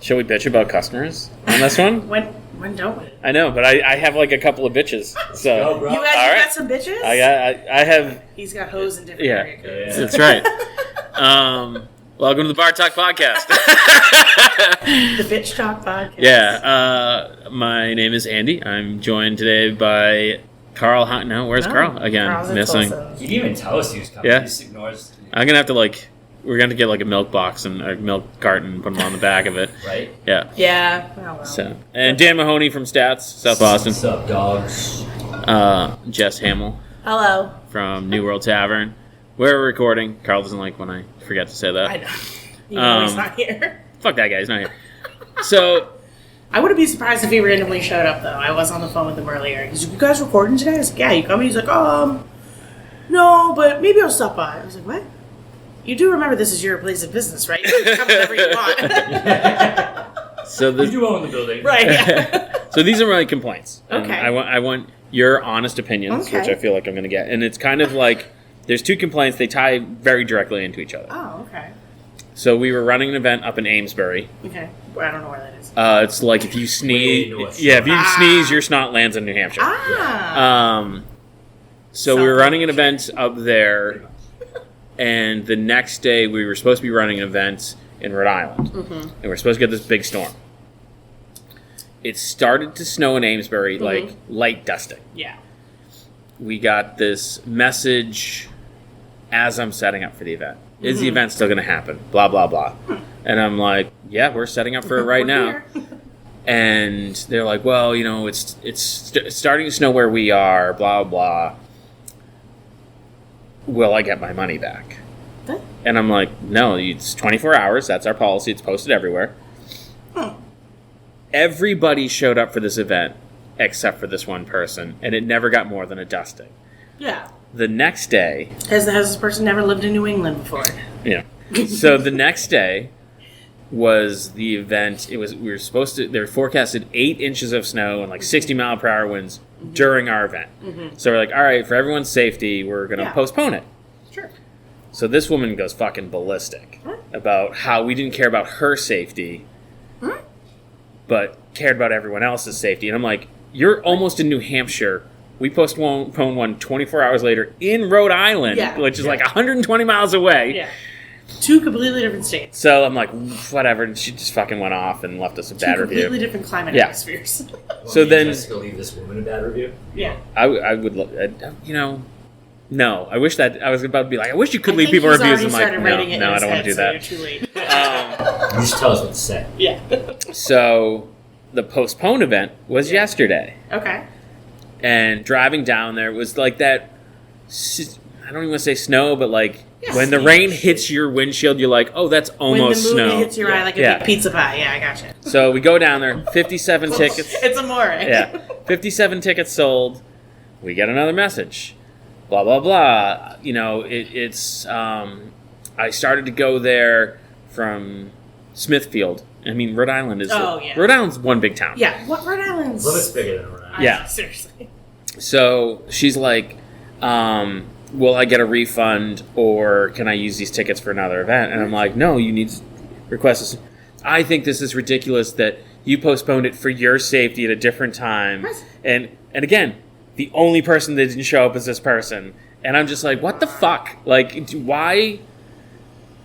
Should we bitch about customers on this one? When don't we? I know, but I have like a couple of bitches. So Go, bro. You got some bitches? I have. He's got hoes in different area codes. That's right. Welcome to the Bar Talk Podcast. The Bitch Talk Podcast. Yeah. My name is Andy. I'm joined today by Carl. No, where's Carl? Again, Carl's missing. He didn't even tell us he was coming. Yeah. He just ignores. I'm gonna have to we're gonna get like a milk box and a milk carton and put them on the back of it. Right? Yeah. Yeah. Oh, well. So, and Dan Mahoney from Stats, South Boston. What's up, dogs? Jess Hamill Hello. from New World Tavern. We're recording. Carl doesn't like when I forget to say that. I know. You know he's not here. Fuck that guy. He's not here. So, I wouldn't be surprised if he randomly showed up, though. I was on the phone with him earlier. He's like, you guys recording today? I was like, yeah, you coming? He's like, no, but maybe I'll stop by. I was like, what? You do remember this is your place of business, right? You can come whenever you want. so You do own the building. Right, yeah. So these are my complaints. And Okay. I want your honest opinions, Okay. which I feel like I'm going to get. And it's kind of like, there's two complaints. They tie very directly into each other. Oh, okay. So we were running an event up in Amesbury. Okay. Well, I don't know where that is. It's like if you sneeze, Way north. if you sneeze, your snot lands in New Hampshire. So we were running an event up there, and the next day we were supposed to be running an event in Rhode Island, and we are supposed to get this big storm. It started to snow in Amesbury, like light dusting. Yeah. We got this message as I'm setting up for the event. Is the event still going to happen? Blah, blah, blah. And I'm like, yeah, we're setting up for it right now. And they're like, well, you know, it's starting to snow where we are, blah, blah. Will I get my money back? What? And I'm like, no, it's 24 hours. That's our policy. It's posted everywhere. Everybody showed up for this event except for this one person, and it never got more than a dusting. Yeah. The next day... Has this person never lived in New England before? Yeah. So the next day was the event. We were supposed to. They were forecasted 8 inches of snow and like 60-mile-per-hour winds during our event. So we're like, all right, for everyone's safety, we're gonna postpone it. Sure. So this woman goes fucking ballistic about how we didn't care about her safety, but cared about everyone else's safety. And I'm like, you're almost in New Hampshire. We postponed one 24 hours later in Rhode Island, which is like 120 miles away. Yeah. 2 completely different states. So I'm like, whatever. And she just fucking went off and left us a bad review. 2 completely different climate atmospheres. So then... Jessica leave this woman a bad review? Yeah. I would, no. I wish that... I was about to be like, I wish you could leave people reviews. I'm like, no, I don't want to do that. So you're too late. You just tell us what to say. Yeah. So the postponed event was yesterday. Okay. And driving down there was like that... I don't even want to say snow, but like... when the rain hits your windshield, you're like, oh, that's almost snow. When the movie snow. hits your eye like a big pizza pie. Yeah, I gotcha. So we go down there, 57 tickets. It's amore. Yeah, 57 tickets sold. We get another message. Blah, blah, blah. You know, it's... I started to go there from Smithfield. I mean, Rhode Island is... Rhode Island's one big town. Yeah, what Rhode Island's... A little bit bigger than Rhode Island. Yeah. Seriously. So she's like... will I get a refund or can I use these tickets for another event? And I'm like, no, you need to request this. I think this is ridiculous that you postponed it for your safety at a different time. And again, the only person that didn't show up is this person. And I'm just like, what the fuck? Like, why?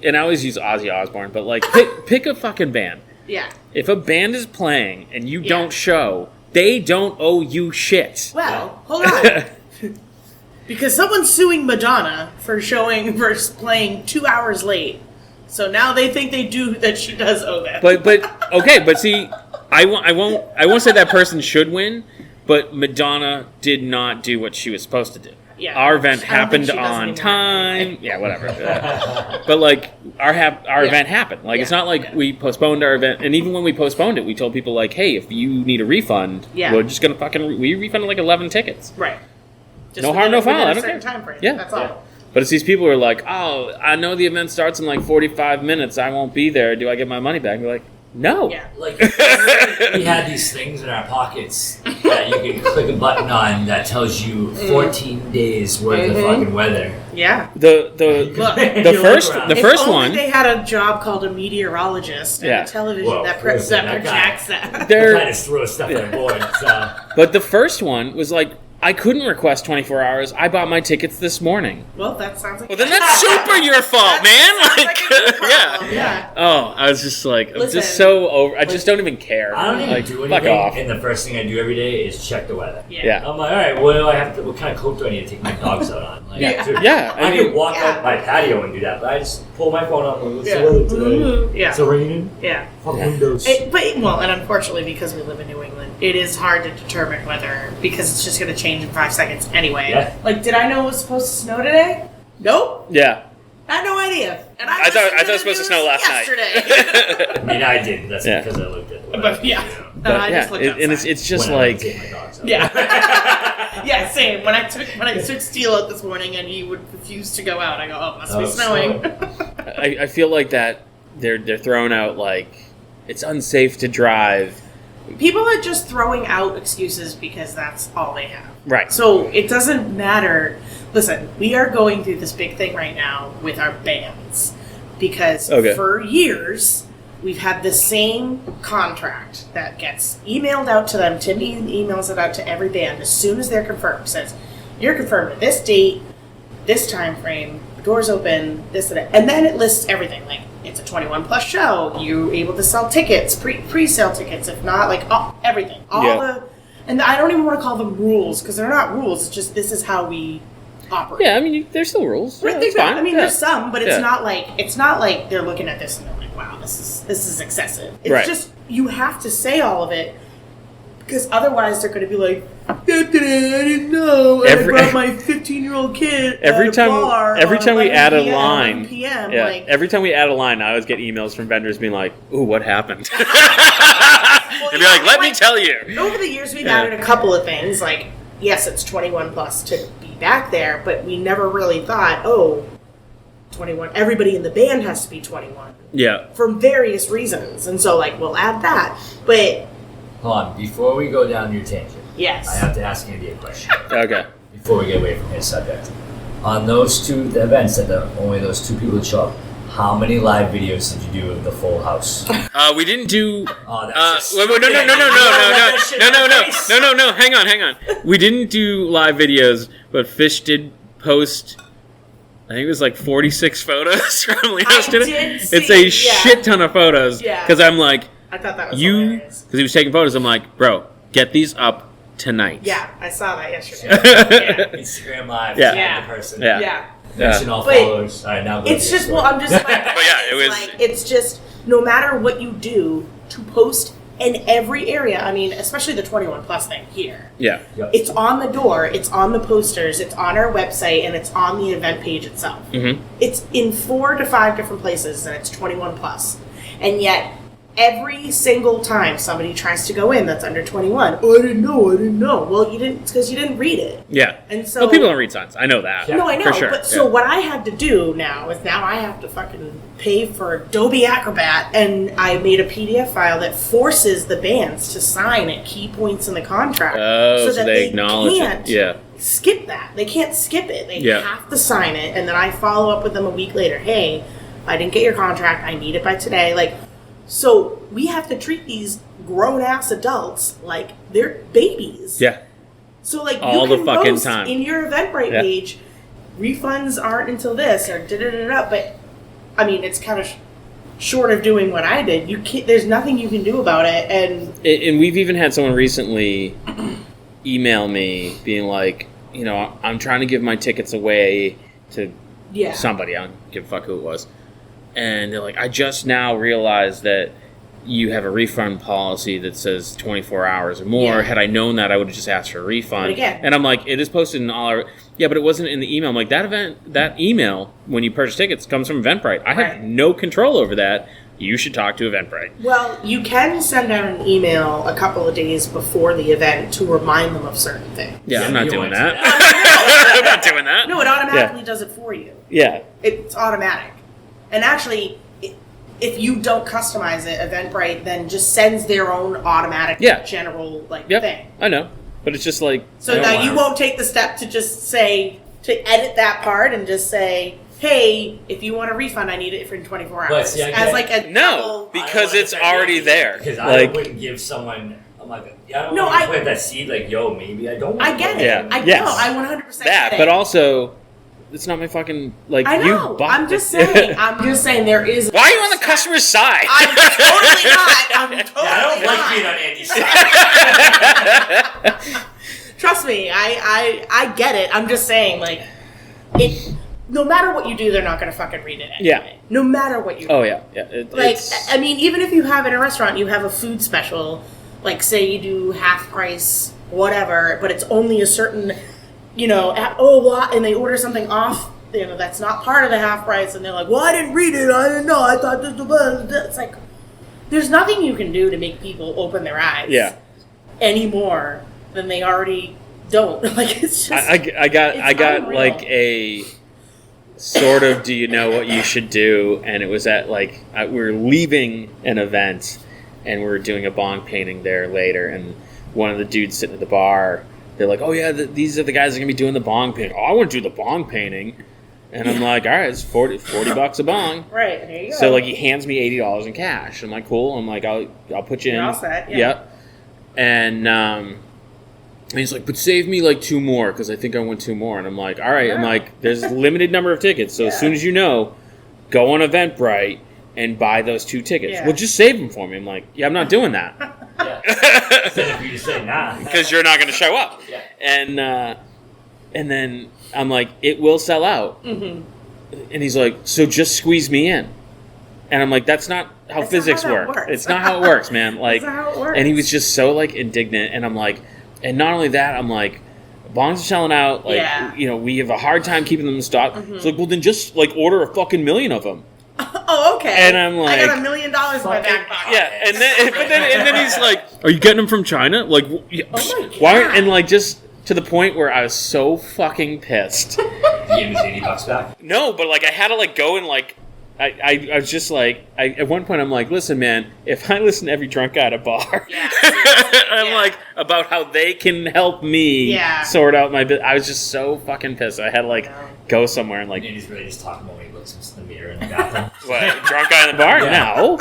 And I always use Ozzy Osbourne, but like, pick a fucking band. Yeah. If a band is playing and you don't show, they don't owe you shit. Well, hold on. Because someone's suing Madonna for playing 2 hours late. So now they think that she does owe them. But see, I won't say that person should win, but Madonna did not do what she was supposed to do. Yeah, our event happened on time. Yeah, whatever. But like our event happened. Like it's not like we postponed our event. And even when we postponed it, we told people like, hey, if you need a refund, we're just gonna we refunded like 11 tickets. Right. Just no harm, no foul. I don't care. Time frame. Yeah, that's all. But it's these people who are like, oh, I know the event starts in like 45 minutes. I won't be there. Do I get my money back? And we're like, No. Yeah. Like, we had these things in our pockets that you can click a button on that tells you 14 days worth of fucking weather. Yeah. The Look, the if first only one. they had a job called a meteorologist and Yeah. a television Well, that listen, that projects that. They're- Kind of throw stuff on board. So. But the first one was like, I couldn't request 24 hours. I bought my tickets this morning. Well, that sounds like. Well, then that's super your fault, man. Sounds Like, like a good problem. yeah. Yeah. Oh, I was just like, I'm Listen, just so over. I just don't even care. I don't even like, do fuck anything, off. and the first thing I do every day is check the weather. Yeah. I'm like, all right, what do I have to? What kind of coat do I need to take my dogs out on? Like, Yeah. dude, Yeah, I I can mean- walk Yeah. up my patio and do that, but I just pull my phone up and what's Yeah. the weather today? Mhm. Yeah. It's raining. Yeah. Fuck windows. And unfortunately, because we live in New England, it is hard to determine whether, because it's just going to change in 5 seconds anyway. Yeah. Like, did I know it was supposed to snow today? Nope. Yeah. I had no idea. And I thought it was supposed to snow last yesterday. I mean, I did, but that's Yeah. because I looked at the weather. But yeah. You know, But I yeah, just looked and outside. it's just when I like, take my dogs out. Yeah. Yeah, same. When I took Steele out this morning and he would refuse to go out, I go, oh, it must be Oh, snowing. I feel like that they're throwing out like it's unsafe to drive. People are just throwing out excuses because that's all they have. Right. So it doesn't matter. Listen, we are going through this big thing right now with our bands because Okay. for years we've had the same contract that gets emailed out to them. Tim emails it out to every band as soon as they're confirmed. Says, you're confirmed at this date, this time frame, doors open, this and that. And then it lists everything. Like, it's a 21 plus show. You're able to sell tickets, pre-sale tickets. If not, like, everything. And I don't even want to call them rules because they're not rules. It's just this is how we operate. Yeah, I mean, there's still rules. Right, Yeah, there's that's not- fine. I mean, Yeah. there's some, but it's Yeah. not like they're looking at this and they're like, "Wow, this is excessive." It's Right. just you have to say all of it because otherwise they're going to be like, I didn't know. I brought my 15-year-old kid Every at a time bar we on add a 11 line, PM, yeah. like, Every time we add a line, I always get emails from vendors being like, "Ooh, what happened?" And be yeah, like, "Let me like- tell you." over the years we've Yeah. added a couple of things. Like, yes, it's 21 plus to be back there, but we never really thought, 21. Everybody in the band has to be 21. Yeah. For various reasons. And so, like, we'll add that. But, Hold on, before we go down your tangent, yes. I have to ask Andy a question Okay. before we get away from his subject. On those two events that only those two people would show up, how many live videos did you do of the full house? We didn't do. Oh, that's just Wait, no. Hang on. We didn't do live videos, but Fish did post. I think it was like 46 photos from Leo's dinner. did It's see, a shit ton of photos. Yeah. Because I'm like, I thought that was because hilarious. he was taking photos. I'm like, bro, get these up tonight. Yeah, I saw that yesterday. yeah. Instagram Live, Yeah. yeah. The person. Yeah. Yeah. Mention all But followers. All right, now go It's to your just, story. well, I'm just like, yeah, it was- it's just, no matter what you do to post in every area, I mean, especially the 21 plus thing here. Yeah. Yep. It's on the door, it's on the posters, it's on our website, and it's on the event page itself. Mm-hmm. It's in 4 to 5 different places, and it's 21 plus. And yet, every single time somebody tries to go in that's under 21, I didn't know. Well, you didn't, it's because you didn't read it. Yeah. And so, Well, people don't read signs. I know that. Yeah. no, I know. For sure. But so what I had to do now is I have to fucking pay for Adobe Acrobat, and I made a PDF file that forces the bands to sign at key points in the contract. Oh, so that they acknowledge can't it. Yeah. skip that. They can't skip it. They Yeah. have to sign it, and then I follow up with them a week later. Hey, I didn't get your contract. I need it by today. Like, so we have to treat these grown-ass adults like they're babies. Yeah. So, like, All you the can fucking post time. in your Eventbrite Yeah. page, refunds aren't until this, or da-da-da-da, but, I mean, it's kind of short of doing what I did. You can't, there's nothing you can do about it, and And we've even had someone recently email me being like, you know, I'm trying to give my tickets away to yeah. somebody. I don't give a fuck who it was. And they're like, I just now realized that you have a refund policy that says 24 hours or more. Yeah. Had I known that, I would have just asked for a refund. But again- And I'm like, it is posted in all our... Yeah, but it wasn't in the email. I'm like, that email, when you purchase tickets, comes from Eventbrite. I have Right. no control over that. You should talk to Eventbrite. Well, you can send out an email a couple of days before the event to remind them of certain things. Yeah, Yeah, I'm not you doing want that. I'm not doing that. No, it automatically does it for you. Yeah. It's automatic. And actually, if you don't customize it, Eventbrite then just sends their own automatic general thing. I know, but it's just like so now you won't take the step to just say to edit that part and just say, hey, if you want a refund, I need it for 24 hours. But, see, because it's already there. Because I wouldn't give someone. I'm like, I don't want to plant that seed. Like, yo, maybe I don't. I get it. Yeah. I know. I 100% that, but also. It's not my fucking I know. You bought I'm just saying. There is. Why are you on the customer's side? I'm totally not. I'm totally I don't like being on Andy's side. Trust me, I get it. I'm just saying, like, it. No matter what you do, they're not going to fucking read it anyway. Yeah. No matter what you do. Oh yeah. I mean, even if you have in a restaurant, you have a food special, like say you do half price, whatever, but it's only a certain. And they order something off, that's not part of the half price, and they're like, well, I didn't read it, I didn't know, I thought this was, it's like, there's nothing you can do to make people open their eyes anymore than they already don't. Like, it's just, I got unreal. Like a sort of, do you know what you should do, and it was at, like, we were leaving an event, and we were doing a bong painting there later, and one of the dudes sitting at the bar, they're like, oh, yeah, these are the guys that are going to be doing the bong painting. Oh, I want to do the bong painting. And I'm like, all right, it's $40 a bong. Right, there you go. So, like, he hands me $80 in cash. I'm like, cool. I'm like, I'll put you in. You're all set, yeah. Yep. And he's like, but save me, like, 2 more, because I think I want 2 more. And I'm like, all right. I'm like, there's a limited number of tickets. So as soon as you know, go on Eventbrite and buy those 2 tickets. Yeah. Well, just save them for me. I'm like, yeah, I'm not doing that. Instead of you to say nah. Because you're not going to show up. Yeah. And then I'm like, it will sell out. Mm-hmm. And he's like, so just squeeze me in. And I'm like, that's not how physics work. It's not how it works, man. Like, that's not how it works. And he was just so, like, indignant. And I'm like, and not only that, I'm like, bongs are selling out. Like, we have a hard time keeping them in stock. Mm-hmm. It's like, well, then just, like, order a fucking million of them. Oh, okay. And I'm like, I got $1 million in my back pocket. Yeah, and then he's like, "Are you getting them from China?" Like, oh my God. why? And like, just to the point where I was so fucking pissed. You gave him $80 back? No, but like, I had to like go and like, I was just like, at one point I'm like, listen, man, if I listen to every drunk guy at a bar, I'm like about how they can help me sort out my business. I was just so fucking pissed. I had to like go somewhere and like. And he's really just talking about when he looks into the mirror in the bathroom. What, a drunk guy in the bar? Yeah. No.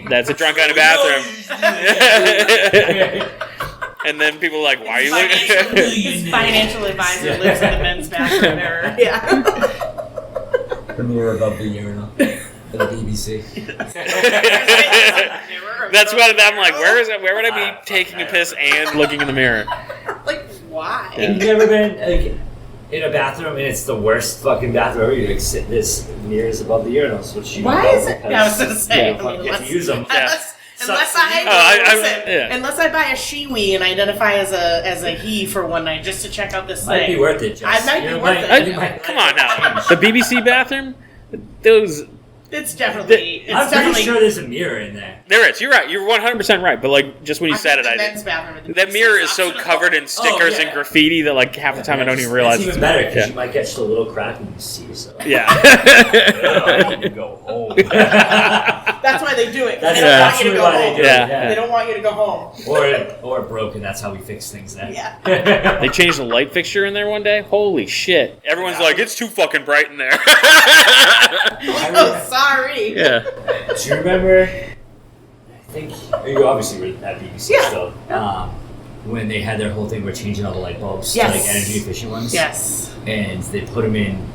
That's a drunk guy in the bathroom. And then people are like, why are you looking? His financial advisor lives in the men's bathroom mirror. Yeah. The mirror above the urinal. For the BBC. That's what I'm like. Where would I be taking a piss and looking in the mirror? Like, why? Have you never been like in a bathroom and it's the worst fucking bathroom ever? You like sit this mirrors above the urinals, which you why is it? I was gonna say. You have to use them. Unless I buy a Shiwi and identify as a he for one night just to check out this Might thing. be worth it, Jess. I might be worth it. Come on now. The BBC bathroom? Those... It's definitely... I'm pretty sure there's a mirror in there. There is. You're right. You're 100% right. But like, just when you said it, I men's bathroom, that mirror is so covered in stickers and graffiti that like half the time I don't even realize it's even better because you might catch the little crack and you see yourself. Yeah. I need to go home. That's why they do it. That's they don't want you to go home. Yeah. They don't want you to go home. Or broken. That's how we fix things then. Yeah. They changed the light fixture in there one day. Holy shit! Everyone's like, it's too fucking bright in there. Oh, sorry. Yeah. Do you remember? I think you obviously were at BBC still. When they had their whole thing where changing all the light bulbs to like energy efficient ones. Yes. And they put them in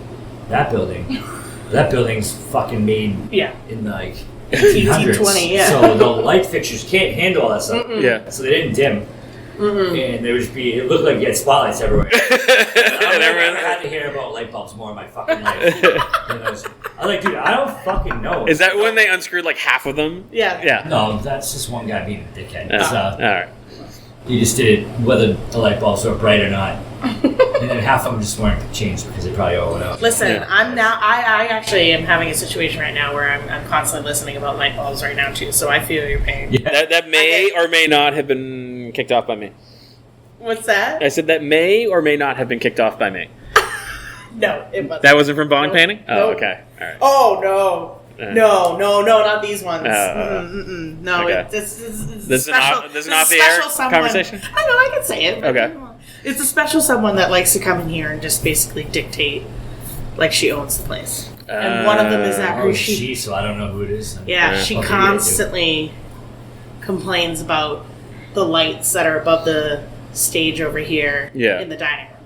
that building. That building's fucking made in like 1800s. 1820, So the light fixtures can't handle all that stuff. Mm-mm. Yeah. So they didn't dim. And there would just be, it looked like you had spotlights everywhere. I never had to hear about light bulbs more in my fucking life. I was like, dude, I don't fucking know. Is that when they unscrewed like half of them? Yeah. Yeah. No, that's just one guy being a dickhead. All right. He just did it whether the light bulbs were bright or not. And then half of them just weren't changed because they probably all went out. Listen, I actually am having a situation right now where I'm constantly listening about light bulbs right now too, so I feel your pain. Yeah. That may or may not have been kicked off by me. What's that? I said that may or may not have been kicked off by me. No, it wasn't. That wasn't from bong painting? Oh, Nope. okay. All right. Oh, no. No, not these ones. No, Okay. This This is not the air conversation? I know, I can say it. Okay. It's a special someone that likes to come in here and just basically dictate like she owns the place. And one of them is that so I don't know who it is. Yeah, she constantly complains about the lights that are above the stage over here in the dining room.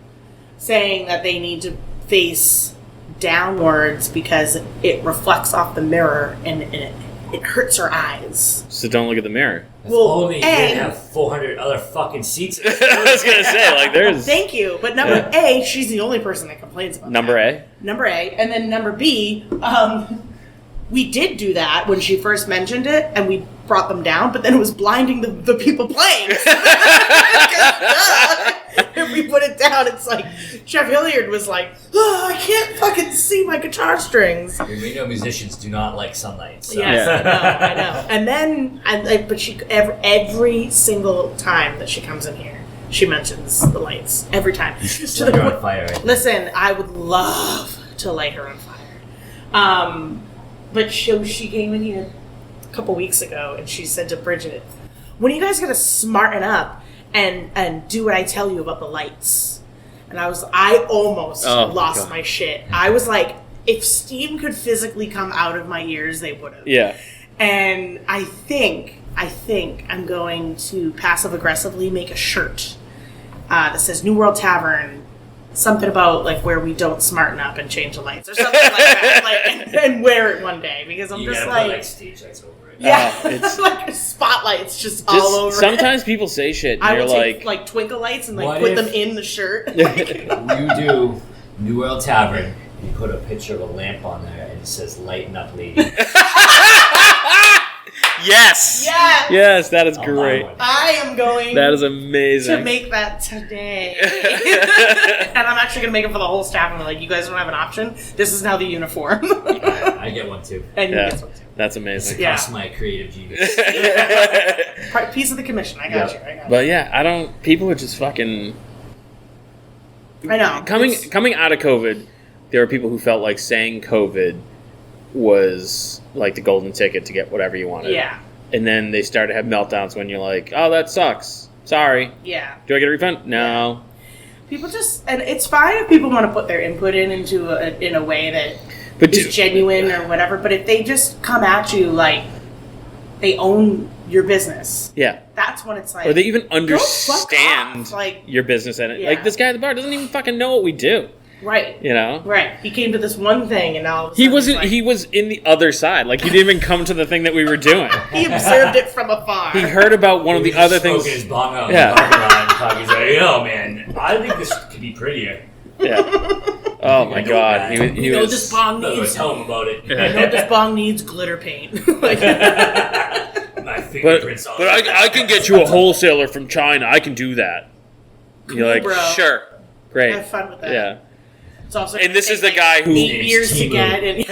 Saying that they need to face downwards because it reflects off the mirror and it hurts her eyes. So don't look at the mirror. Only you didn't have 400 other fucking seats. I was gonna say, like, there's. Thank you, but number A, she's the only person that complains about Number that. A, Number A, and then number B, we did do that when she first mentioned it, and we brought them down, but then it was blinding the people playing. If we put it down, it's like Chef Hilliard was like, "Oh, I can't fucking see my guitar strings." We know musicians do not like sunlight. So. Yes, I know. And then, but she every single time that she comes in here, she mentions the lights every time. To the on fire. Right? Listen, I would love to light her on fire. But she came in here a couple weeks ago, and she said to Bridget, "When are you guys gonna smarten up and do what I tell you about the lights?" And I almost lost my shit. I was like, if steam could physically come out of my ears, they would have. Yeah. And I think I'm going to passive aggressively make a shirt that says New World Tavern. Something about like where we don't smarten up and change the lights or something like that, and wear it one day because I'm you just gotta like put, stage lights over it. Yeah, it's like spotlights just all over. Sometimes people say shit, and I you're will take like twinkle lights and like put them in the shirt. You do New World Tavern. You put a picture of a lamp on there, and it says "Lighten Up, Lady." Yes. Yes, that is great. I am going. That is amazing. To make that today, and I'm actually gonna make it for the whole staff. And I'm like, you guys don't have an option. This is now the uniform. I get one too. And you get one too. That's amazing. That's my creative genius. Piece of the commission. I got you. But yeah, people are just fucking. I know. Coming out of COVID, there were people who felt like saying COVID was like the golden ticket to get whatever you wanted. Yeah. And then they started to have meltdowns when you're like, oh, that sucks. Sorry. Yeah. Do I get a refund? No. People just, and it's fine if people want to put their input in a way that is genuine or whatever, but if they just come at you like they own your business. Yeah. That's when it's like. Or they even understand like, your business and it. Like this guy at the bar doesn't even fucking know what we do. Right. You know? Right. He came to this one thing and now he was in the other side. Like he didn't even come to the thing that we were doing. He observed it from afar. He heard about one of the other things. His bong out in the parking lot and he's like, yo man, I think this could be prettier. Yeah. Oh my god. He was, this bong needs tell him about it. I know this bong needs glitter paint. My fingerprints but I can get you a wholesaler from China. I can do that. Cool, you're like, bro. Sure. Great. Have fun with that. Yeah. It's also and this is the guy who 8 years to get and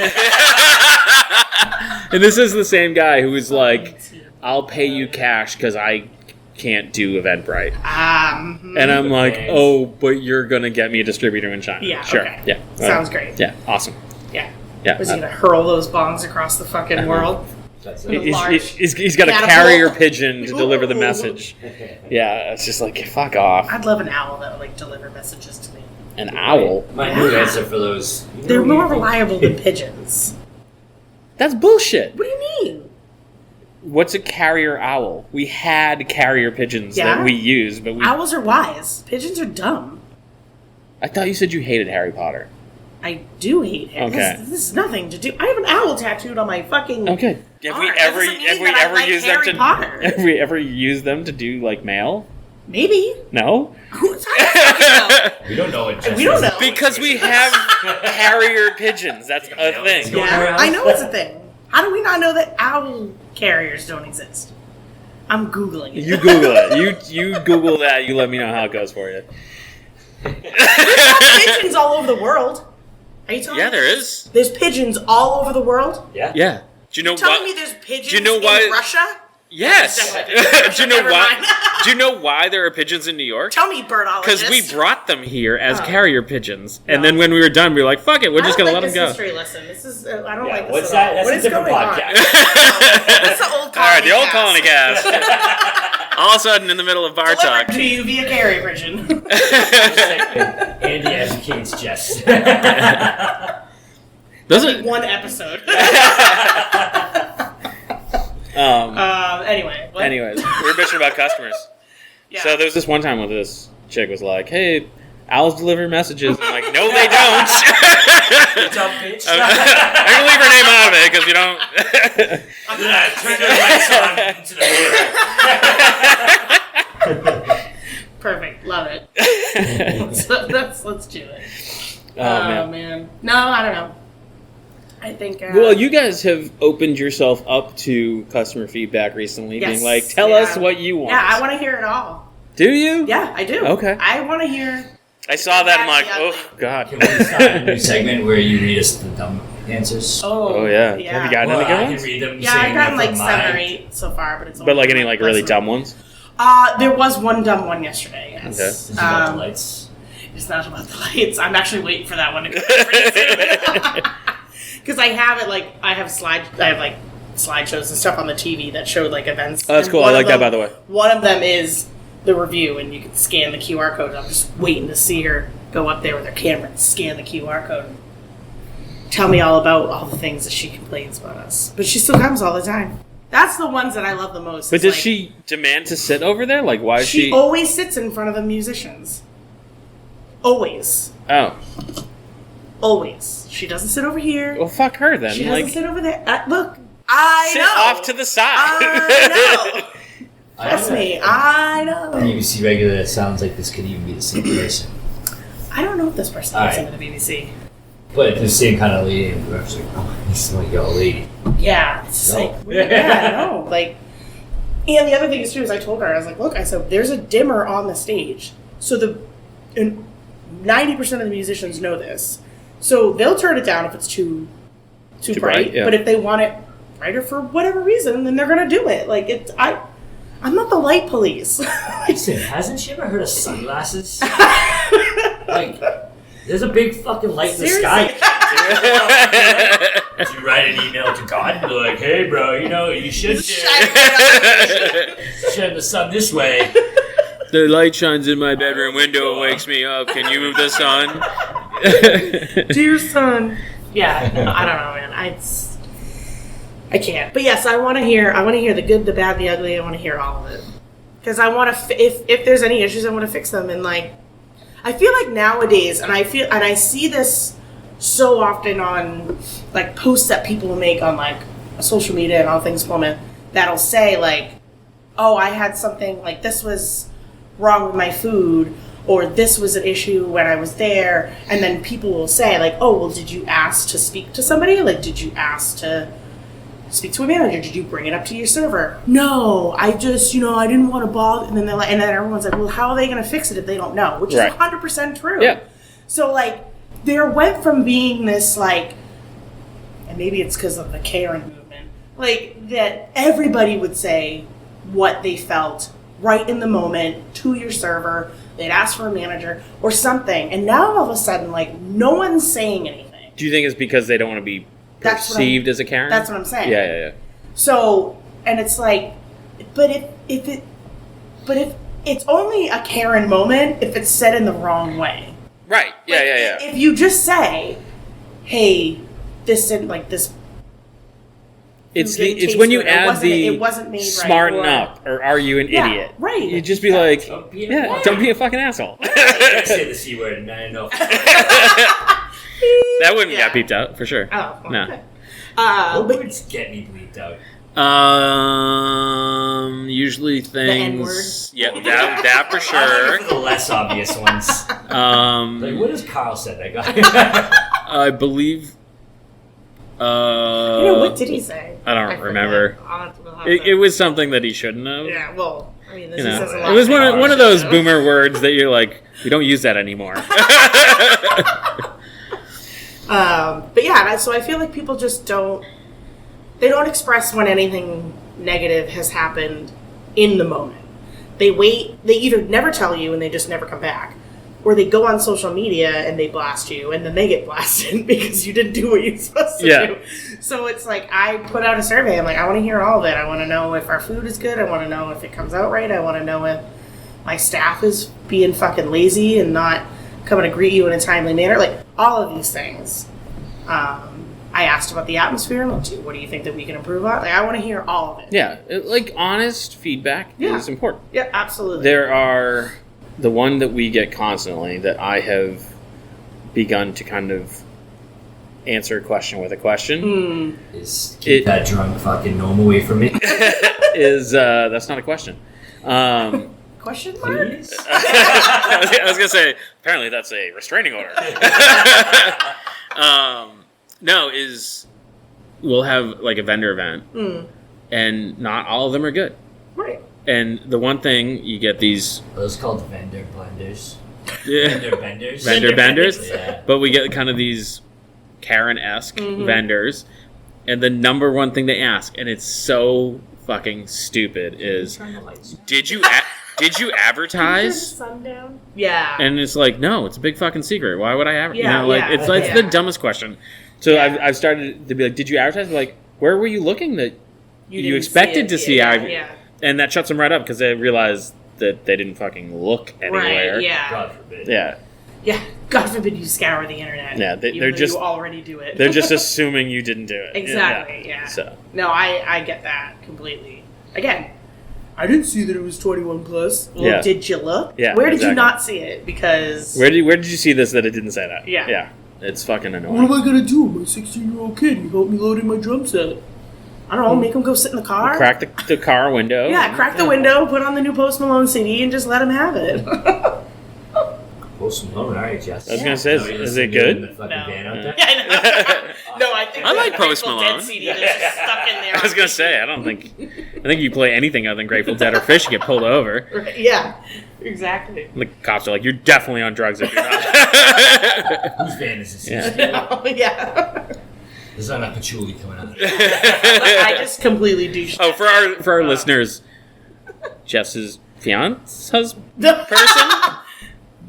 and this is the same guy who is like, I'll pay you cash because I can't do Eventbrite. And I'm like, oh, but you're gonna get me a distributor in China. Yeah, sure. Okay. Yeah, sounds great. Yeah, awesome. Yeah. Yeah. Was he gonna hurl those bongs across the fucking world? He's got a carrier pigeon to deliver the message. Yeah, it's just like, fuck off. I'd love an owl that would like deliver messages to me. An owl? My new answer for those. They're more reliable than pigeons. That's bullshit. What do you mean? What's a carrier owl? We had carrier pigeons that we used, but owls are wise. Pigeons are dumb. I thought you said you hated Harry Potter. I do hate Harry. Okay. This is nothing to do. I have an owl tattooed on my fucking. Okay. Have we ever used them to? Have we ever used them to do like mail? Maybe. No. Who's talking about? We don't know it. We don't know because we have carrier pigeons. That's a thing. Yeah, I know it's a thing. How do we not know that owl carriers don't exist? I'm googling it. You Google it. You Google that. You let me know how it goes for you. There's pigeons all over the world. Are you telling me? Yeah, there is. There's pigeons all over the world? Yeah. Yeah. Do you know telling me there's pigeons in Russia? Yes. Do you know Never why? mind. Do you know why there are pigeons in New York? Tell me, birdologist. Because we brought them here as carrier pigeons, and No. then when we were done, we were like, "Fuck it, we're just gonna let them go." History lesson. This is I don't like this What's at that? all. That's What a is different going on? podcast. That's the old colony. All right, the old cast. colony cast. All of a sudden, in the middle of bar Delivered talk. to you via carrier pigeon. Andy educates Jess. Those are, One episode. Anyway. What? anyways, we were bitching about customers. Yeah. So there was this one time where this chick was like, "Hey, owls deliver messages." I'm like, "No, they don't." Good job, bitch. I can leave her name out of it because you don't. Turn the lights on into the Perfect. Love it. Let's do it. Oh, man. No, I don't know. I think. Well, you guys have opened yourself up to customer feedback recently, Yes, being like, "Tell us what you want." Yeah, I want to hear it all. Do you? Yeah, I do. Okay. I want to hear. I saw that. I'm like, Yeah. "Oh God." Can we start a new segment where you read us the dumb answers? Oh yeah. Have you gotten any I good can ones? read them. Yeah, I've saying gotten they're like from 7 or mine. 8 so far, but it's. But like any like really less dumb than- ones? There was one dumb one yesterday. Yes. Okay. Is it about the lights? It's not about the lights. I'm actually waiting for that one to go. Because I have it like I have like slideshows and stuff on the TV that showed like events. Oh, that's And cool. I one like of that, them- by the way. One of them is the review, and you can scan the QR code. I'm just waiting to see her go up there with her camera and scan the QR code. And tell me all about all the things that she complains about us, but she still comes all the time. That's the ones that I love the most. But It's does like, she demand to sit over there? Like, why is She she? always sits in front of the musicians. Always. Oh, Always. She doesn't sit over here. well, fuck her then. She doesn't Like, sit over there. Look, I sit know. off to the side. I know. Trust I me, I know. BBC regular, it sounds like this could even be the same person. I don't know if this person All listens right. to the BBC. But the same kind of lady, and we're actually like, oh, this is like your lady. Yeah, it's just No. like, yeah, no. Like, and the other thing is, too, is I told her, I was like, look, I said, there's a dimmer on the stage. So and 90% of the musicians know this. So they'll turn it down if it's too bright. yeah. But if they want it brighter for whatever reason, then they're going to do it. Like, I'm not the light police. Listen, hasn't she ever heard of sunglasses? Like, there's a big fucking light in the sky. Did you write an email to God and be like, hey, bro, you should shine the sun this way. The light shines in my bedroom window and wakes me up. Can you move the sun? Dear son. Yeah, I don't know, man. I can't. But yes, I want to hear the good, the bad, the ugly. I want to hear all of it. Because I want to, if there's any issues, I want to fix them. And like, I feel like nowadays, and I see this so often on like posts that people make on like social media and all things Plymouth, that'll say like, oh, I had something like this was wrong with my food, or this was an issue when I was there, and then people will say like, oh, well, did you ask to speak to somebody? Like, did you ask to speak to a manager? Did you bring it up to your server? No, I just, I didn't want to bother. And then they're like, and then everyone's like, well, how are they going to fix it if they don't know? Which Right. is 100% true. Yeah. So like, there went from being this like, and maybe it's because of the Karen movement, like that everybody would say what they felt right in the moment to your server. They'd ask for a manager or something, and now all of a sudden, like, no one's saying anything. Do you think it's because they don't want to be That's what perceived as a Karen? That's what I'm saying. Yeah. So, and it's like, but if it's only a Karen moment if it's said in the wrong way. Right. Yeah, Like, yeah. If you just say, hey, this didn't, like, this. It's didn't it's taste when you good, add it wasn't made smarten right, up, or are you an Yeah, idiot? right. You just be like, Don't be a don't be a fucking asshole. I say the C word and I know. That wouldn't Yeah. get beeped out for sure. Oh, okay. No. What But words get me bleeped out? Usually N-word? things. Yeah, that for I'm sure. looking for the less obvious ones. Like, what has Carl said, that guy? I believe. what did he say? I don't forget. remember. We'll have It to- was something that he shouldn't have. Yeah, well, I mean, this You know, says a lot. it was one of those You know? boomer words that you're like, we don't use that anymore. But yeah, so I feel like people just don't express when anything negative has happened in the moment. They wait, they either never tell you and they just never come back, or they go on social media and they blast you and then they get blasted because you didn't do what you're supposed to do. So it's like, I put out a survey. I'm like, I want to hear all of it. I want to know if our food is good. I want to know if it comes out right. I want to know if my staff is being fucking lazy and not coming to greet you in a timely manner. Like, all of these things. I asked about the atmosphere. What do you think that we can improve on? Like, I want to hear all of it. Yeah, like honest feedback is important. Yeah, absolutely. There are the one that we get constantly that I have begun to kind of answer a question with a question. Is keep that drunk fucking gnome away from me? Is that's not a question. Question mark? I was gonna say apparently that's a restraining order. No, we'll have like a vendor event, and not all of them are good. Right. And the one thing you get these those called vendor blenders. Yeah. Vendor benders. Yeah. But we get kind of these Karen-esque vendors, and the number one thing they ask, and it's so fucking stupid, is did you advertise? Sundown? Yeah. And it's like, no, it's a big fucking secret. Why would I advertise? Yeah, It's the dumbest question. So I've started to be like, did you advertise? Like, where were you looking that you expected to see? And that shuts them right up because they realize that they didn't fucking look anywhere. Right, yeah. God forbid. Yeah. Yeah, God forbid you scour the internet. Yeah, they're just you already do it. They're just assuming you didn't do it. Exactly. Yeah. So no, I get that completely. Again, I didn't see that it was 21 plus. Well, did you look? Yeah. Where did you not see it? Because where did you see this that it didn't say that? Yeah. Yeah. It's fucking annoying. What am I gonna do? My 16-year-old kid, he helped me load in my drum set. I don't know. Make him go sit in the car. Crack the car window. Yeah, crack the window. Put on the new Post Malone CD and just let him have it. Post Malone, all right, Jess. I was gonna say, is it good? No. Yeah, I know. No, I think I like Post Grateful Malone. Dead CD that's just stuck in there. I was gonna say, I think you play anything other than Grateful Dead or Fish, you get pulled over. Right, yeah, exactly. And the cops are like, "You're definitely on drugs if you're not." Whose van is this? Yeah. There's not enough patchouli coming out. I just completely douched. Oh, for our listeners, Jess's fiance person.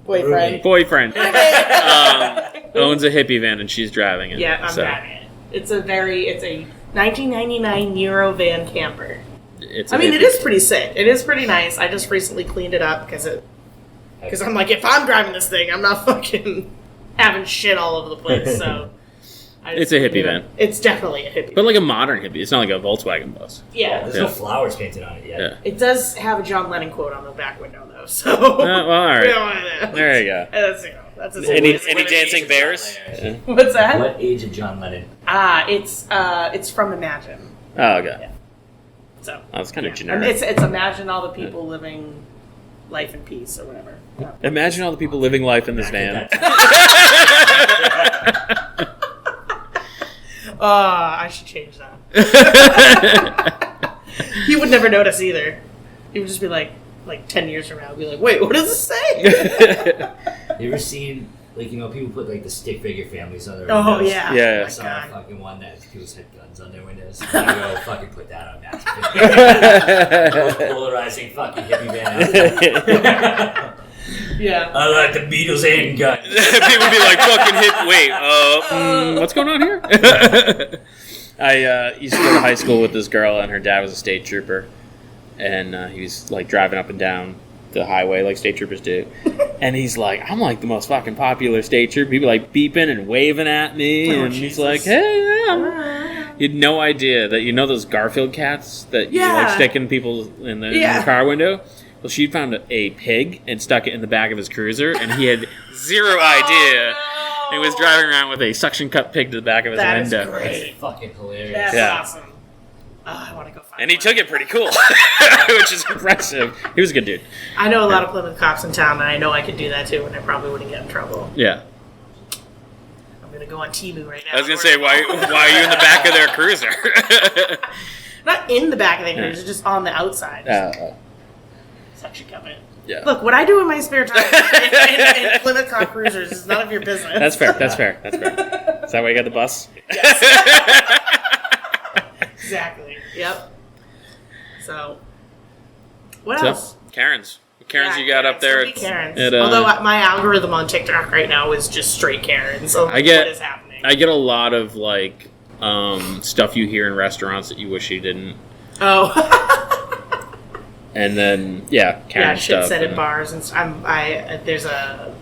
Boyfriend. Owns a hippie van and she's driving it. Yeah, I'm driving it. It's a 1999 Euro van camper. It is pretty sick. It is pretty nice. I just recently cleaned it up because I'm like, if I'm driving this thing, I'm not fucking having shit all over the place. So it's a hippie van. It's definitely a hippie, but like a modern hippie. It's not like a Volkswagen bus. Yeah, there's no flowers painted on it yet. Yeah. It does have a John Lennon quote on the back window though. So well, all right. There you go. That's any dancing bears? Yeah. What's that? What age of John Lennon? It's from Imagine. Oh, okay. Yeah. So that's kind of generic. It's Imagine all the people living life in peace or whatever. Yeah. Imagine all the people living life in this van. I should change that. He would never notice either. He would just be like 10 years from now, be like, wait, what does this say? You ever seen, people put, the stick figure families on their windows? Oh, yeah. I saw a fucking one that people had guns on their windows. I go, fucking put that on that. Most polarizing fucking hippie band. Yeah. I like the Beatles and guns. People be like, fucking wait, what's going on here? I used to go to high school with this girl, and her dad was a state trooper. And he was, driving up and down the highway like state troopers do. And he's like, I'm, the most fucking popular state trooper. People, beeping and waving at me. And Jesus. he's like, hey, yeah. You had no idea that, those Garfield cats that you, stick in people in the car window? Well, she found a pig and stuck it in the back of his cruiser, and he had zero idea. Oh, no. He was driving around with a suction cup pig to the back of his window. That is great. That's fucking hilarious. That's awesome. I want to go find And he took it pretty cool, which is impressive. He was a good dude. I know a lot of Plymouth cops in town, and I know I could do that too, and I probably wouldn't get in trouble. Yeah. I'm going to go on Temu right now. I was going to say, why are you in the back of their cruiser? Not in the back of the cruiser, just on the outside. Suction cup it. Yeah. Look, what I do in my spare time in Plymouth Cop cruisers is none of your business. That's fair. Is that why you got the bus? Yes. Exactly. Yep. So, what So, else? Karens. Karens Yeah, you got up there. so many Karens. At, Although my algorithm on TikTok right now is just straight Karens. So I get- what is happening? I get a lot of like stuff you hear in restaurants that you wish you didn't. Oh. And then Karen Yeah, shit stuff. said at and- bars, and there's a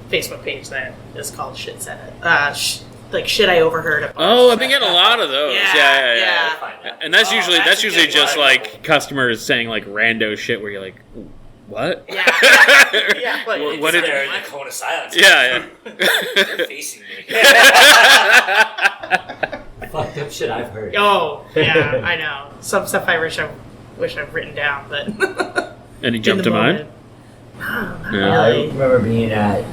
Facebook page that is called Shit Said It. Like shit I overheard at bars. Oh, I've been getting a lot of those. Yeah, Yeah. And that's Oh, usually that's a usually good just one. like customers saying like rando shit where you're like, what? Yeah. Yeah, like, What did- They're in the cone of silence. Yeah. They're facing me. Fucked up shit I've heard. Oh, yeah, I know. Some stuff I wish I've written down, but Any in jump the to mind? moment. No, not Yeah. I really. remember being at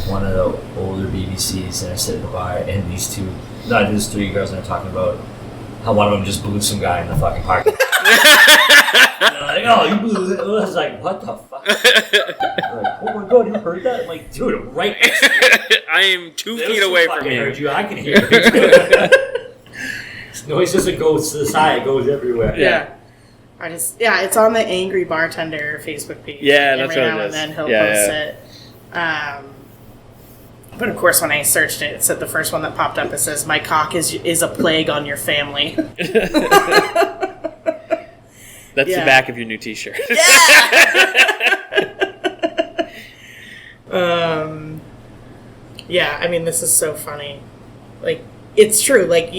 one of the older BBCs and I sit at the bar and these three girls and they're talking about how one of them just blew some guy in the fucking parking lot. And they're like, oh, you blew it. I was like, what the fuck? They're like, oh my god, you heard that? I'm like, dude, I'm right next to you. I am 2 Those feet who away from fucking you. heard you. I can hear it. This noise doesn't go to the side, it goes everywhere. Yeah. It's on the Angry Bartender Facebook page. Yeah, Every that's what now it and is. then he'll Yeah, post yeah. it. But of course, when I searched it, it said the first one that popped up. It says, "My cock is a plague on your family." That's the Yeah. back of your new T-shirt. Yeah, I mean, this is so funny. Like, it's true. Like,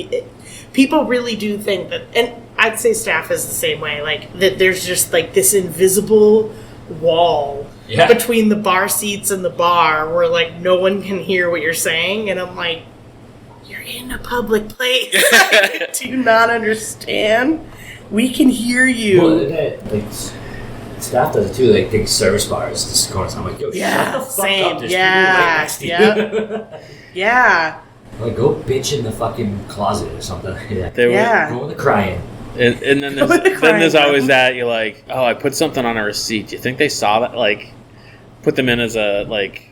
people really do think that, and I'd say staff is the same way. Like, that there's just like this invisible wall Yeah. between the bar seats and the bar where like no one can hear what you're saying, and I'm like, you're in a public place. Like, do you not understand? We can hear you. Well, staff does it too. Like, think service bars, just going. I'm like, yo, Yeah, shut the fuck same. up. There's Yeah, people right next to you. Yeah. Like, go bitch in the fucking closet or something like that. They were- Yeah. Go in the crying. And then Go with the there's crying always room. that you're like, oh, I put something on a receipt. Do you think they saw that? Like, put them in as a like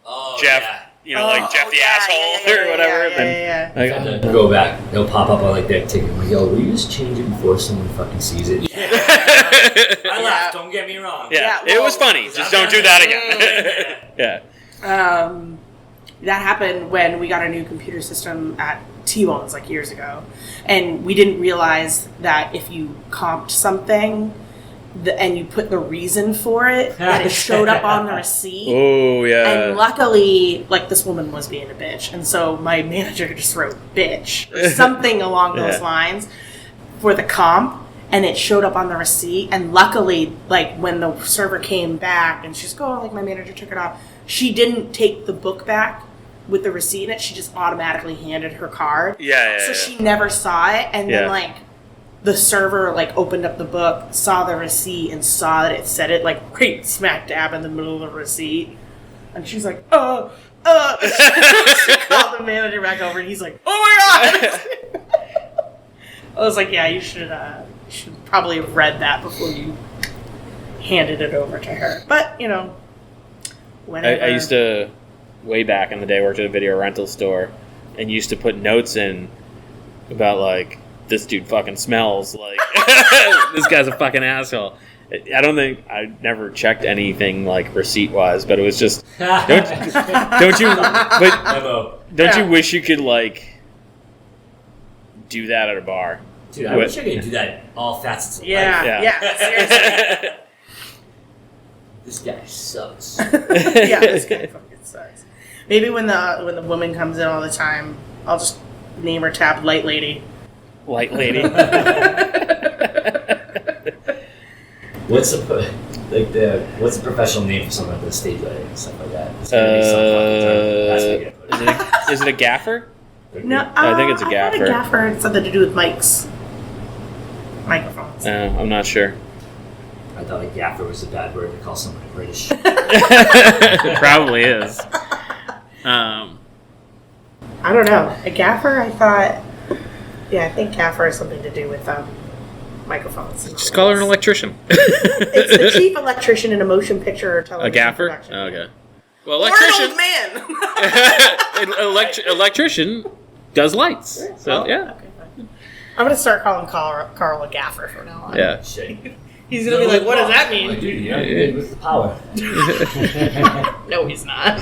Oh, Jeff, yeah. you know, like Jeff the asshole or whatever. Yeah. Like, And then go back. They'll pop up on like that ticket. I'm like, yo, will you just change it before someone fucking sees it? I laughed. Don't get me wrong. yeah, Yeah, it was well- funny. Just don't do that again. Yeah. That happened when we got a new computer system at T-Bones like years ago, and we didn't realize that if you comped something and you put the reason for it, that it showed up on the receipt. Oh yeah. And luckily, like, this woman was being a bitch, and so my manager just wrote "bitch" or something along those Yeah. lines for the comp, and it showed up on the receipt. And luckily, like, when the server came back and she's like, "Oh, like, my manager took it off," she didn't take the book back with the receipt in it. She just automatically handed her card. Yeah. So she never saw it, and Yeah. then like the server like opened up the book, saw the receipt, and saw that it said it like right smack dab in the middle of the receipt, and she's like, she called the manager back over, and he's like, "Oh my god!" I was like, "Yeah, you should probably have read that before you handed it over to her." But you know, whenever I used to, way back in the day, worked at a video rental store, and used to put notes in about like, this dude fucking smells like this guy's a fucking asshole. I don't think I never checked anything like receipt wise, but it was just don't you Memo. wish you could like do that at a bar? Dude, I wish I could do that all facets of life. yeah, seriously. This guy sucks. Yeah, this guy fucking sucks. Maybe when the woman comes in all the time, I'll just name her tab Light Lady. Light lady. What's the professional name for someone at the stage lighting and stuff like that? It's gonna be some fucking term. That's what you're gonna put Is it a gaffer? No, I think it's a I gaffer. thought a gaffer had something to do with mics, microphones. I'm not sure. I thought like gaffer was a bad word to call someone British. It probably is. I don't know. A gaffer, I thought. Yeah, I think gaffer has something to do with microphones. Just call her an electrician. It's the chief electrician in a motion picture or A television gaffer? production. Okay. Well, Or electrician. an old man. Electrician does lights. So Well, yeah. Okay, fine. I'm gonna start calling Carl a gaffer from now on. Yeah. Shit. He's gonna be like, "What does that Like, mean?" dude, you're good with the power. No, he's not.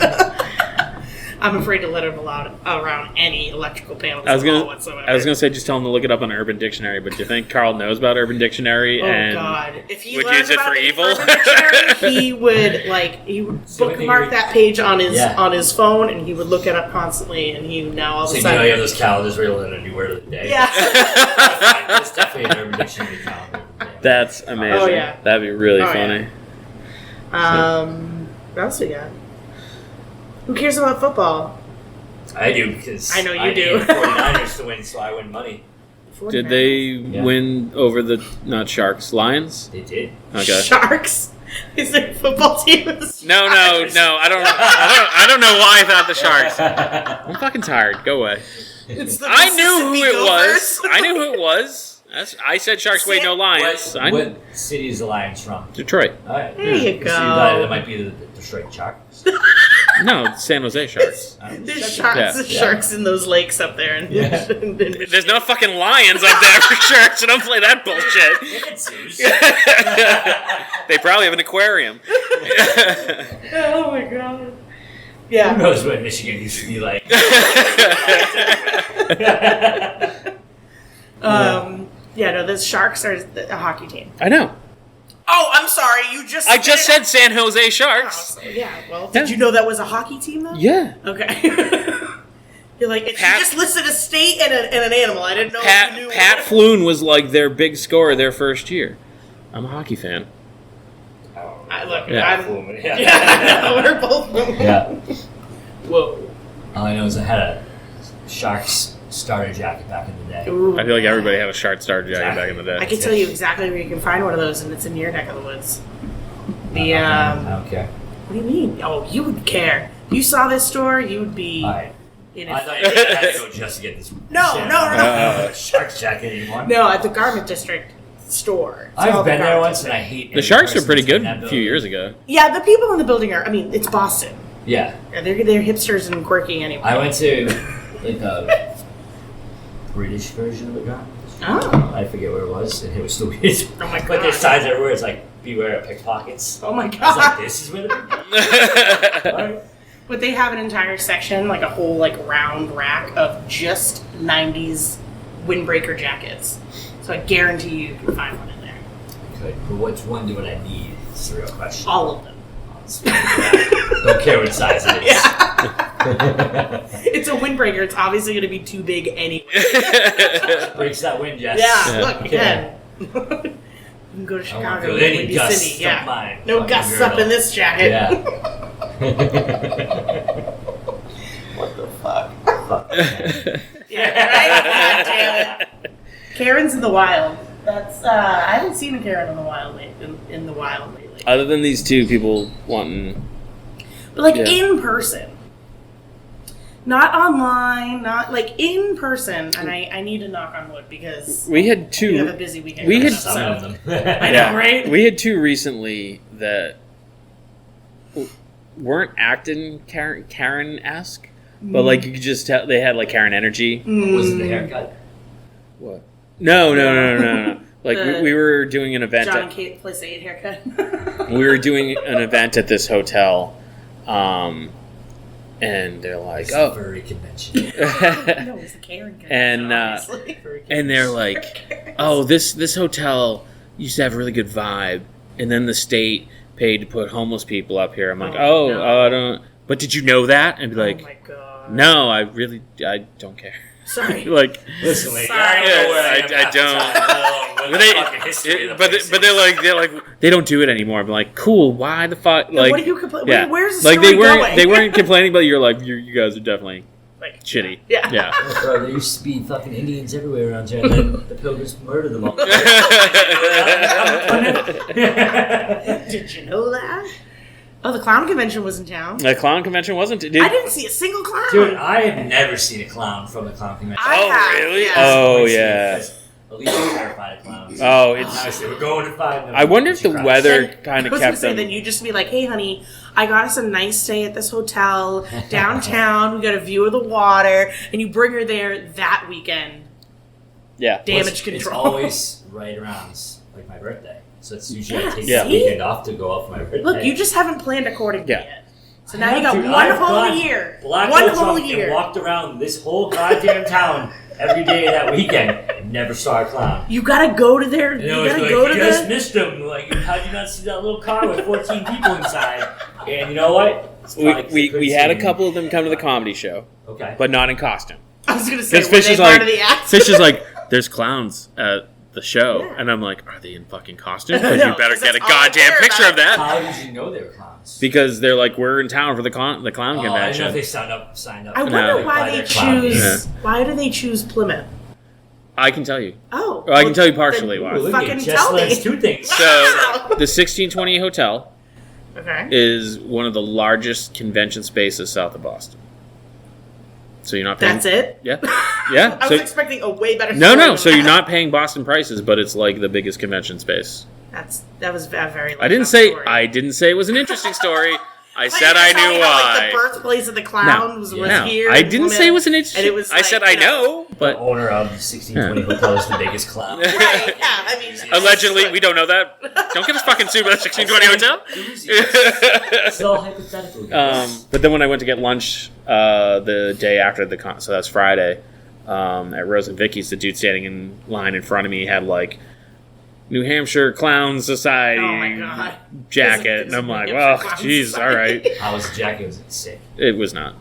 I'm afraid to let him around any electrical panels whatsoever. I was gonna say just tell him to look it up on Urban Dictionary, but do you think Carl knows about Urban Dictionary? Oh and God! If he would learned use it about for the evil? Urban Dictionary, he would bookmark that page on his phone, and he would look it up constantly. And he now all of a So sudden, you have those calendars where you learn a new word of the day. yeah. It's definitely an Urban Dictionary calendar. That's amazing. Oh, yeah. That'd be really Oh, funny. What else we got? Who cares about football? I do, because I know you I do. need 49ers to win, so I win money. Did they win over the not Sharks, Lions? They did. Okay. Sharks? Is there a football team? No. I don't know why I thought the Sharks. I'm fucking tired. Go away. I knew who it was. I knew who it was. I said Sharks. Wait, no Lions. What city is the Lions from? Detroit. All right. There you go. So you thought that might be the Detroit Sharks? No, San Jose Sharks. There's Yeah. sharks in those lakes up there. There's no fucking lions up there for sure, so don't play that bullshit. They probably have an aquarium. Oh my god. Yeah. Who knows what Michigan used to be like? Yeah, no, the Sharks are a hockey team. I know. Oh, I'm sorry. I just said San Jose Sharks. Oh, so, yeah, well, did you know that was a hockey team, though? Yeah. Okay. You're like, you just listed a state and an animal. I didn't know if you knew. Pat Floon was like their big scorer their first year. I'm a hockey fan. We're both. Yeah. Whoa. All I know is I had a Sharks starter jacket back in the day. Ooh. I feel like everybody had a Shark Star jacket back in the day. I can tell you exactly where you can find one of those, and it's in your neck of the woods. The I don't care. What do you mean? Oh, you would care. If you saw this store, you would be. All right. In I it. thought you had to go just to get this. No. Sharks jacket anymore. No, at the Garment District store. It's all I've the been there Garment once, and I hate. The Sharks were pretty good a few years ago. Yeah, the people in the building are. I mean, it's Boston. Yeah. Yeah, they're hipsters and quirky anyway. I went to like a British version of the Garment. Oh. I forget where it was, and it was still weird. Oh my god. But there's signs everywhere. It's like beware of pickpockets. Oh my I was god. like, this is where the Alright. But they have an entire section, like a whole round rack of just 90s windbreaker jackets. So I guarantee you can find one in there. Good. But which one do I need? It's the real question. All of them. Don't care what size it is. Yeah. It's a windbreaker. It's obviously going to be too big anyway. Breaks that wind, Jess. Yeah, look, again. You can go to Chicago, feel any Windy gusts City. of Yeah. mine. No Fucking gusts up girl. in this jacket. Yeah. What the fuck? Fuck. Yeah, right? God damn it. Karen's in the wild. That's I haven't seen a Karen in the wild lately. Other than these two people wanting, But Yeah. in person. Not online, not in person. And I need to knock on wood because we had we have a two. busy weekend. We coming had up, Some so- of them. I know, right? We had two recently that weren't acting Karen-esque, but you could just tell they had Karen energy. Was it the haircut? What? No. We were doing an event. John and Kate plus 8 haircut. We were doing an event at this hotel, and they're like, It's a "Oh," furry convention. No, it's the Karen convention, And, obviously. and they're like, "Oh, this hotel used to have a really good vibe, and then the state paid to put homeless people up here." I'm like, Oh, "Oh, no. I don't." But did you know that? And be Oh like, my god. "No, I don't care." Sorry. Listen, lady, Sorry. I don't know where I am I half the don't. time, let alone what the fucking history of the place but is. they're like they don't do it anymore. I'm like, cool. Why the fuck? Yeah, what are you complaining? Yeah. Where's the like story they going? weren't complaining, but you're like you guys are definitely shitty. Yeah. Yeah. Oh, bro, there used to be fucking Indians everywhere around here, and then the Pilgrims murdered them all. Did you know that? Oh, the clown convention was in town. The clown convention wasn't. I didn't see a single clown. Dude, I have never seen a clown from the clown convention. I have, really? yes. Oh yeah. Alicia was terrified of clowns. Oh, it's. Obviously, we're going to find them. I wonder if the She cries. weather Then- kind I of was gonna kept say, them. then you just be like, hey, honey, I got us a nice stay at this hotel downtown. We got a view of the water, and you bring her there that weekend. Yeah. damage It's control. always right around like my birthday. So it's usually I take Yeah. the weekend off to go out for my birthday. Look, you just haven't planned accordingly Yeah. yet. So now you got one whole year. One whole year. And walked around this whole goddamn town every day that weekend and never saw a clown. You gotta go to their. And You it was gotta like, go to you guys the. missed them. Like, how'd you not see that little car with 14 people inside? And you know what? It's probably 'cause they couldn't We had see a me. couple of them come to the comedy show, Okay. but not in costume. I was gonna say, Because were Fish they is part like, of the act? Fish is like, there's clowns at the show, Yeah. and I'm like, are they in fucking costume? Because No, you better 'cause get a that's all I goddamn care picture about. of that. How did you know they were clowns? Because they're like, we're in town for the clown Oh, I didn't know convention. if they signed up. I wonder No. why By they their clown choose. Yeah. Why do they choose Plymouth? I can tell you. Oh, Well, I can tell you partially then why. Ooh, look Fucking at Jess tell me. learns two things. So the 1620 Hotel Okay. is one of the largest convention spaces south of Boston. So you're not paying. That's it. Yeah, yeah. I So was expecting a way better. no, story no. than So you're that. not paying Boston prices, but it's like the biggest convention space. That was a very. I didn't say it was an interesting story. I said I knew Like why. the birthplace of the clown was No, here. I in didn't Plymouth, say it was an interesting. And it was I like, said you I know. know, The but owner of the 1620 Hotel is the biggest clown. Right? Yeah. I mean, allegedly we don't know that. Don't get us fucking sued by the 1620 Hotel. It's all hypothetical. guys. But then when I went to get lunch the day after the con, so that's Friday, at Rose and Vicky's, the dude standing in line in front of me had like New Hampshire Clown Society Oh my God. jacket, and I'm like, well, jeez, all right. How was the jacket? Was it sick? It was not.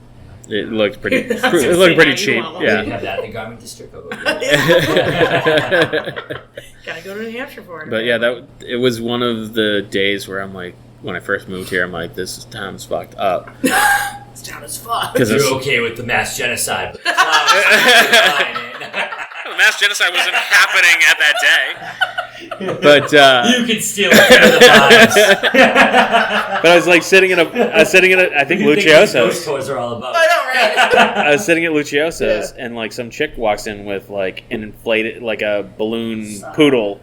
It looked pretty. I was gonna It looked say, pretty now you cheap. want one. You Yeah. have that at the garment district. I'll go get it. Gotta go to New Hampshire for it. But yeah, it was one of the days where I'm like, when I first moved here, I'm like, this town's fucked up. This town is fucked. Because You're okay with the mass genocide, but the clowns are fine. the mass genocide wasn't happening at that day. But You can steal it from the vibes. but I was like sitting in a I think You think these ghost Luccioso's. tours are all about. I know, right? I was sitting at Luccioso's and like some chick walks in with like an inflated like a balloon poodle,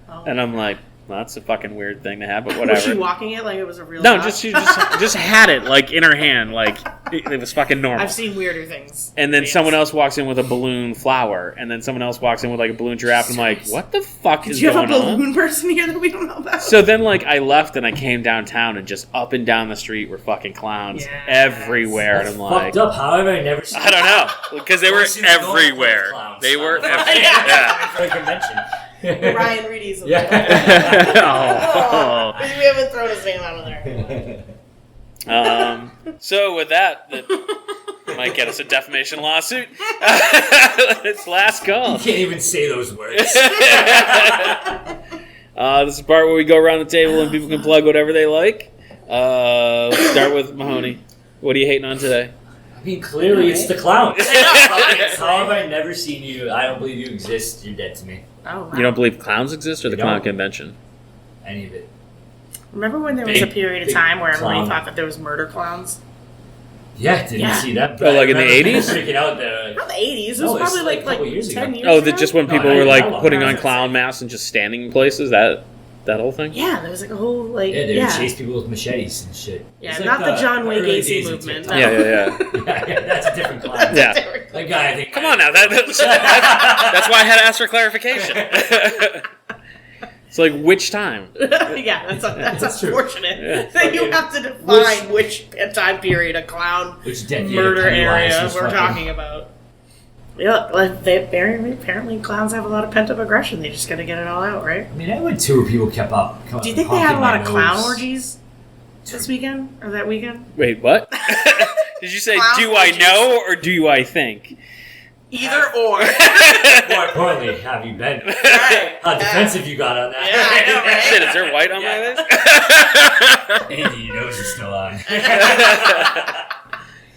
Oh. and I'm like, well, that's a fucking weird thing to have, but Was she whatever. walking it like it was a real No, dog? she just had it like in her hand, like it was fucking normal. I've seen weirder things. And then Yes. someone else walks in with a balloon flower, and then someone else walks in with like a balloon giraffe. And I'm like, what the fuck Did is you have a going on? balloon person here that we don't know about? So then, like, I left and I came downtown, and just up and down the street were fucking clowns Yes. everywhere. That's And I'm like, fucked up. How have I never seen I don't know, because they were I've seen the golf everywhere. clowns. They were Yeah. everywhere. Yeah. for a convention? Ryan Reedy's. Yeah. Oh. We haven't thrown his name out of there. So with that might get us a defamation lawsuit. It's last You call. can't even say those words. This is the part where we go around the table and people can plug whatever they like. Let's start with Mahoney. What are you hating on today? I mean, clearly it's the clowns. Obviously. How have I never seen you? I don't believe you exist. You're dead to me. Oh, wow. You don't believe clowns exist or the I clown don't. convention? Any of it. Remember when there was a Big- period of big time where everybody clown. thought that there was murder clowns? Yeah, didn't Yeah. see that. Oh, like in the I remember 80s? Freaking out there. Not the 80s. It No, was it's probably like a couple years 10 ago. years Oh, ago. just when No, people I were didn't like know. putting I on was clown masks and just standing in places. That whole thing. Yeah, there was like a whole, like, Yeah, they yeah. would chase people with machetes and shit. Yeah, It's not like the John Wayne early Gacy days of movement, TikTok. no. Yeah. Yeah, that's a different clown. Yeah. That guy, I think. Come on now. That's why I had to ask for clarification. It's like, which time? Yeah, that's That's true. unfortunate. Yeah. That you have to define which time period a clown Which decade murder of Pennywise area was we're fucking- talking about. Yeah, like apparently clowns have a lot of pent up aggression. They just gotta get it all out, right? I mean, I went to where people kept up. Do you think they had a lot of honking clown my nose. orgies this weekend or that weekend? Wait, what? Did you say, Clown do I orgies. know or do I think? Either or. More importantly, have you been? Right. How defensive you got on that. Yeah, I know, right? Shit, is there white on my list? Andy, your nose is still on.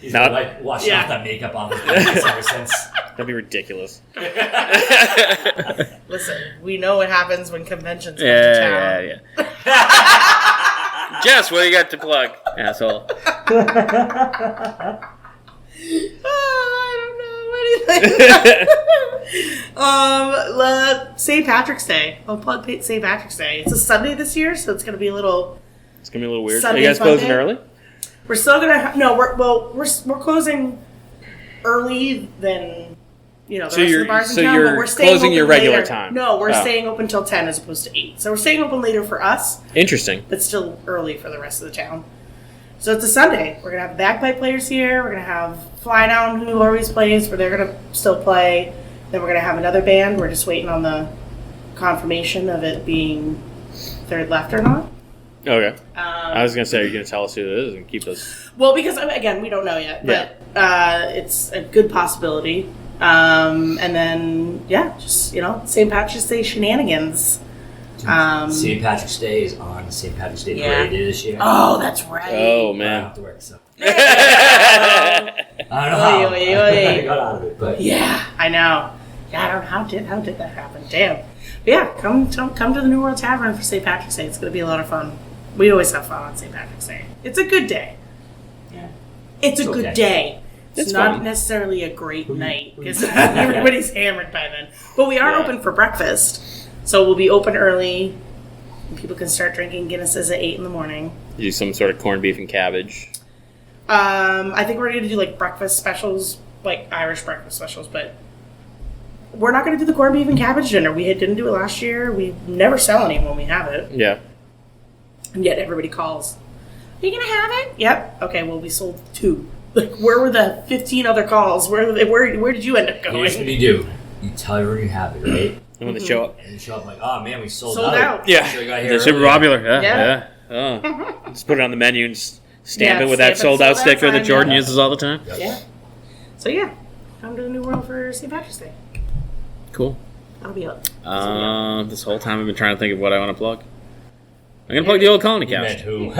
He's Not- been like washing Yeah. off that makeup off his face ever since. That'd be ridiculous. Listen, we know what happens when conventions come to Yeah, town. yeah. Jess, what do you got to plug, asshole? I don't know anything. St. Patrick's Day. I'll plug St. Patrick's Day. It's a Sunday this year, so it's gonna be a little. It's gonna be a little weird. Sunday Are you guys fun closing day? early? We're still gonna. No, we're closing early than the So rest of the bars in town, you're but we're staying closing open your regular later. time. No, we're Oh. staying open till 10 as opposed to 8. So we're staying open later for us, Interesting. but still early for the rest of the town. So it's a Sunday. We're going to have bagpipe players here. We're going to have Fly Down, who always plays, where they're going to still play. Then we're going to have another band. We're just waiting on the confirmation of it being third left or not. Okay. I was going to say, are you going to tell us who it is and keep us... Well, because, again, we don't know yet. But it's a good possibility. And then, just, St. Patrick's Day shenanigans. St. Patrick's Day is on St. Patrick's Day parade this year. Oh, that's right. Oh, I don't man. have to work, so. I don't know how. I got out of it, but Yeah, I know. Yeah, I don't know how did that happen? Damn. But yeah, come to the New World Tavern for St. Patrick's Day. It's going to be a lot of fun. We always have fun on St. Patrick's Day. It's a good day. yeah. It's a good day. It's not fun. necessarily a great night because everybody's hammered by then. But we are open for breakfast. So we'll be open early. And people can start drinking Guinnesses at 8 in the morning. Do some sort of corned beef and cabbage. I think we're going to do like breakfast specials, like Irish breakfast specials, but we're not going to do the corned beef and cabbage dinner. We didn't do it last year. We never sell any when we have it. Yeah. And yet everybody calls. Are you going to have it? Yep. Okay, well, we sold 2. Like, where were the 15 other calls? Where did you end up going? Here's what you do. You tell everyone you have it, right? And when they show up. And you show up like, oh man, we sold Sold out. Yeah. So we got here They're super early. popular. Yeah. Yeah. Oh. Just put it on the menu and stamp Yeah, it with that stamp it, sold out sold out sticker that sign, Jordan yeah. uses all the time. Yep. Yeah. So, yeah. Come to the New World for St. Patrick's Day. Cool. That'll be up. This whole time I've been trying to think of what I want to plug. I'm going to plug the Old Colony You meant Cast. who?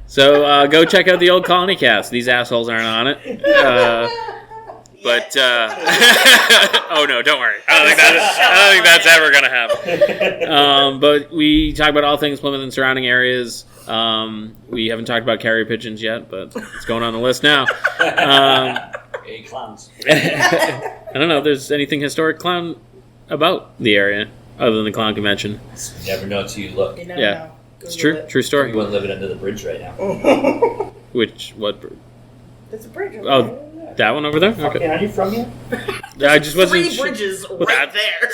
So go check out the Old Colony Cast. These assholes aren't on it. Oh no, don't worry. I don't think that's ever going to happen. But we talk about all things Plymouth and surrounding areas. We haven't talked about carrier pigeons yet, but it's going on the list now. Hey, clowns. I don't know if there's anything historic clown about the area other than the clown convention. You never know until you look. You never Yeah. know. It's Google true. it. True story. Everyone living under the bridge right now. What? There's a bridge over Oh, there. that one over there? Okay. Are you from here? I just wasn't 3 sure. bridges right there.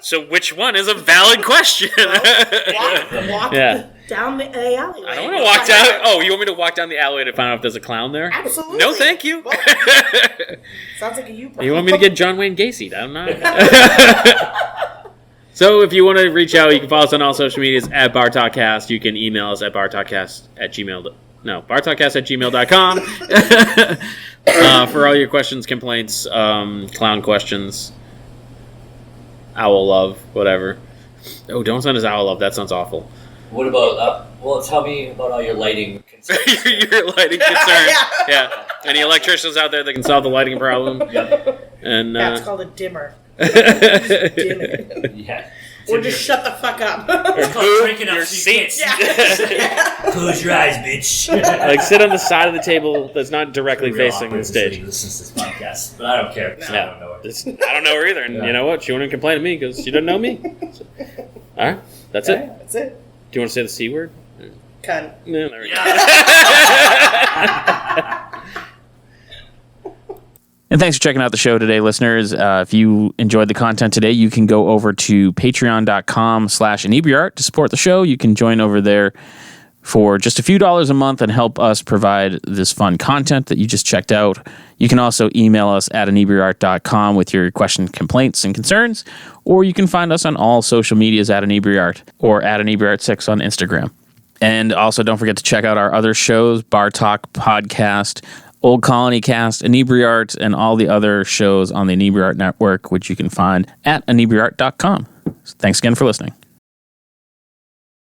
So which one is a valid question? Walk Yeah. down the alleyway. I don't want to walk down. Oh, you want me to walk down the alleyway to find out if there's a clown there? Absolutely. No, thank you. Well, sounds like a you problem. You want me to get John Wayne Gacy? I'm not. So if you want to reach out, you can follow us on all social medias at BarTalkCast. You can email us at bartalkcast@gmail.com. For all your questions, complaints, clown questions, owl love, whatever. Oh, don't send us owl love. That sounds awful. What about, tell me about all your lighting concerns. Your lighting concerns. Yeah. Any electricians out there that can solve the lighting problem? Yep. And That's called a dimmer. Dim it. Yeah. Or just shut the fuck up. It's called drinking up your so you can't seats. see. Close your eyes, bitch. Like sit on the side of the table that's not directly Real facing awkward the stage. until you listen to this podcast, but I don't care. 'Cause I don't know it. I don't know her either, and Yeah. you know what? She wouldn't complain to me because she doesn't know me. So, all right, that's it. That's it. Do you want to say the C word? Cunt. No, there we go. And thanks for checking out the show today, listeners. If you enjoyed the content today, you can go over to patreon.com/inebriart to support the show. You can join over there for just a few dollars a month and help us provide this fun content that you just checked out. You can also email us at inebriart.com with your questions, complaints, and concerns, or you can find us on all social medias at inebriart or at inebriart6 on Instagram. And also don't forget to check out our other shows, Bar Talk Podcast, Old Colony Cast, Inebriart, and all the other shows on the Inebriart Network, which you can find at inebriart.com. Thanks again for listening.